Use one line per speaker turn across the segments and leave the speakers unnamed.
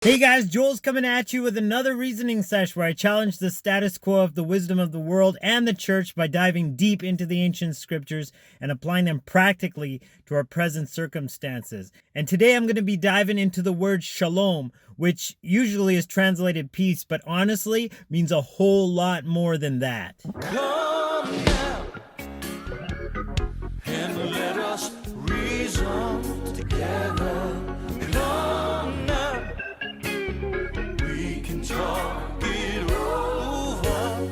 Hey guys, Joel's coming at you with another reasoning sesh where I challenge the status quo of the wisdom of the world and the church by diving deep into the ancient scriptures and applying them practically to our present circumstances. And today I'm going to be diving into the word shalom, which usually is translated peace, but honestly means a whole lot more than that.
Come now and let us reason together. Come now, we can talk it over.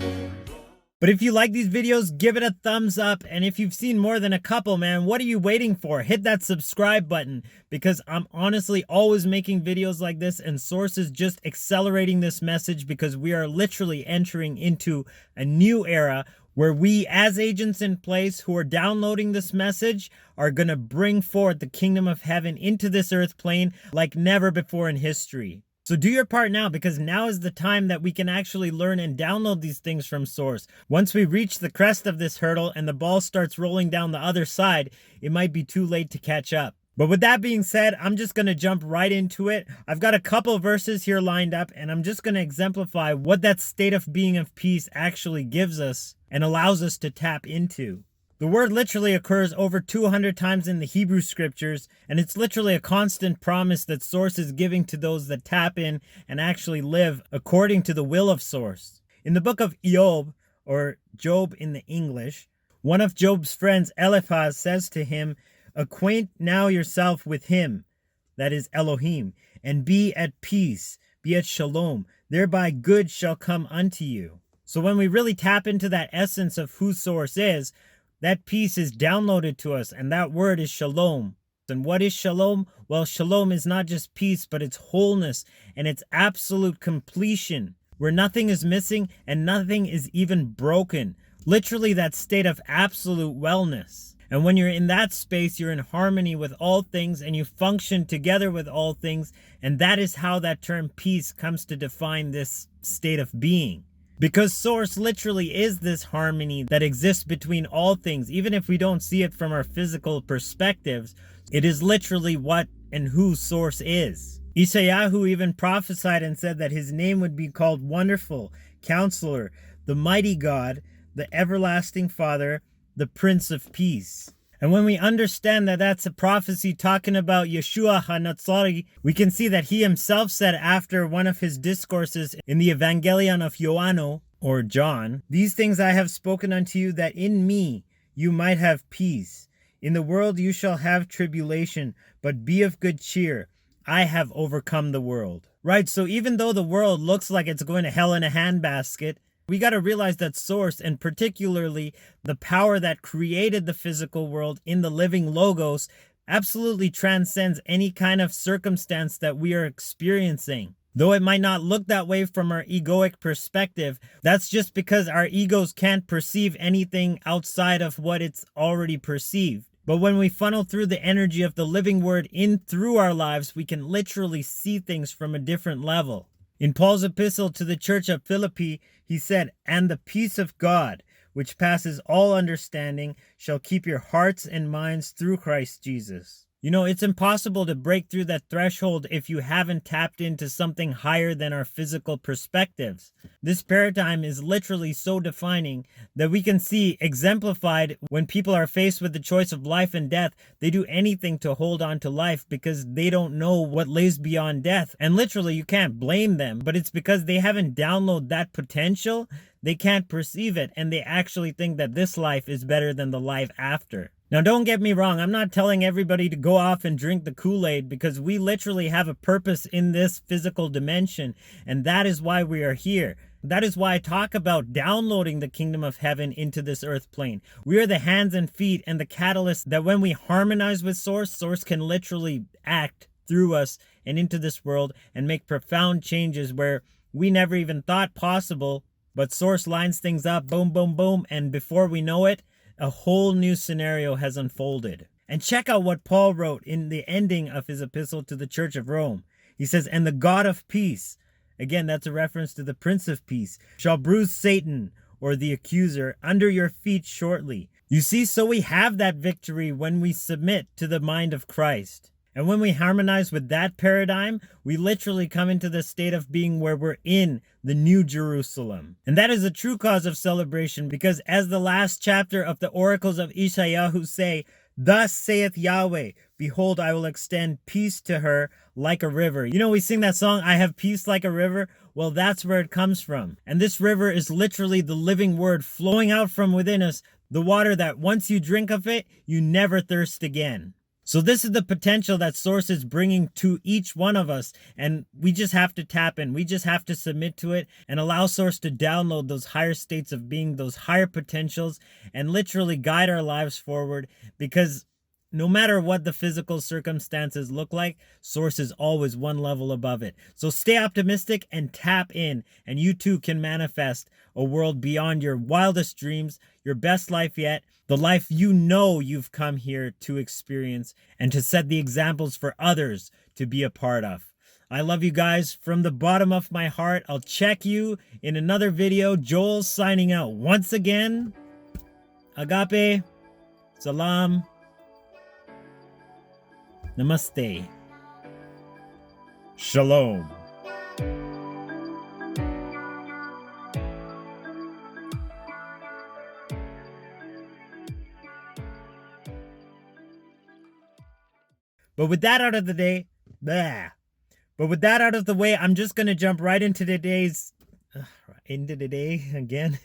But if you like these videos, give it a thumbs up. And if you've seen more than a couple, man, what are you waiting for? Hit that subscribe button, because I'm honestly always making videos like this, and Source is just accelerating this message because we are literally entering into a new era where we, as agents in place who are downloading this message, are going to bring forth the kingdom of heaven into this earth plane like never before in history. So do your part now, because now is the time that we can actually learn and download these things from Source. Once we reach the crest of this hurdle and the ball starts rolling down the other side, it might be too late to catch up. But with that being said, I'm just going to jump right into it. I've got a couple verses here lined up, and I'm just going to exemplify what that state of being of peace actually gives us and allows us to tap into. The word literally occurs over 200 times in the Hebrew scriptures, and it's literally a constant promise that Source is giving to those that tap in and actually live according to the will of Source. In the book of Iyov, or Job in the English, one of Job's friends, Eliphaz, says to him, "Acquaint now yourself with him," that is Elohim, "and be at peace, be at shalom, thereby good shall come unto you." So when we really tap into that essence of who Source is, that peace is downloaded to us, and that word is shalom. And what is shalom? Well, shalom is not just peace, but it's wholeness, and it's absolute completion, where nothing is missing and nothing is even broken. Literally that state of absolute wellness. And when you're in that space, you're in harmony with all things and you function together with all things. And that is how that term peace comes to define this state of being. Because Source literally is this harmony that exists between all things. Even if we don't see it from our physical perspectives, it is literally what and who Source is. Isha even prophesied and said that his name would be called Wonderful, Counselor, the Mighty God, the Everlasting Father, the Prince of Peace. And when we understand that that's a prophecy talking about Yeshua HaNatsari, we can see that he himself said after one of his discourses in the Evangelion of Ioanno, or John, "These things I have spoken unto you, that in me you might have peace. In the world you shall have tribulation, but be of good cheer. I have overcome the world." Right, so even though the world looks like it's going to hell in a handbasket, we got to realize that Source, and particularly the power that created the physical world in the living logos, absolutely transcends any kind of circumstance that we are experiencing. Though it might not look that way from our egoic perspective, that's just because our egos can't perceive anything outside of what it's already perceived. But when we funnel through the energy of the living word in through our lives, we can literally see things from a different level. In Paul's epistle to the church of Philippi, he said, "And the peace of God, which passes all understanding, shall keep your hearts and minds through Christ Jesus." You know, it's impossible to break through that threshold if you haven't tapped into something higher than our physical perspectives. This paradigm is literally so defining that we can see exemplified when people are faced with the choice of life and death. They do anything to hold on to life because they don't know what lays beyond death. And literally, you can't blame them, but it's because they haven't downloaded that potential. They can't perceive it, and they actually think that this life is better than the life after. Now, don't get me wrong. I'm not telling everybody to go off and drink the Kool-Aid, because we literally have a purpose in this physical dimension, and that is why we are here. That is why I talk about downloading the kingdom of heaven into this earth plane. We are the hands and feet and the catalyst that when we harmonize with Source, Source can literally act through us and into this world and make profound changes where we never even thought possible. But Source lines things up, boom, boom, boom, and before we know it, a whole new scenario has unfolded. And check out what Paul wrote in the ending of his epistle to the Church of Rome. He says, "And the God of peace," again, that's a reference to the Prince of Peace, "shall bruise Satan," or the accuser, "under your feet shortly." You see, so we have that victory when we submit to the mind of Christ. And when we harmonize with that paradigm, we literally come into the state of being where we're in the New Jerusalem. And that is a true cause of celebration, because as the last chapter of the oracles of Isha say, "Thus saith Yahweh, behold, I will extend peace to her like a river." You know, we sing that song, "I have peace like a river." Well, that's where it comes from. And this river is literally the living word flowing out from within us, the water that once you drink of it, you never thirst again. So this is the potential that Source is bringing to each one of us, and we just have to tap in. We just have to submit to it and allow Source to download those higher states of being, those higher potentials, and literally guide our lives forward, because no matter what the physical circumstances look like, Source is always one level above it. So stay optimistic and tap in, and you too can manifest a world beyond your wildest dreams, your best life yet, the life you know you've come here to experience, and to set the examples for others to be a part of. I love you guys from the bottom of my heart. I'll check you in another video. Joel signing out once again. Agape, Salaam, Namaste, Shalom. But with that out of the way, I'm just going to jump right into today's, into today again.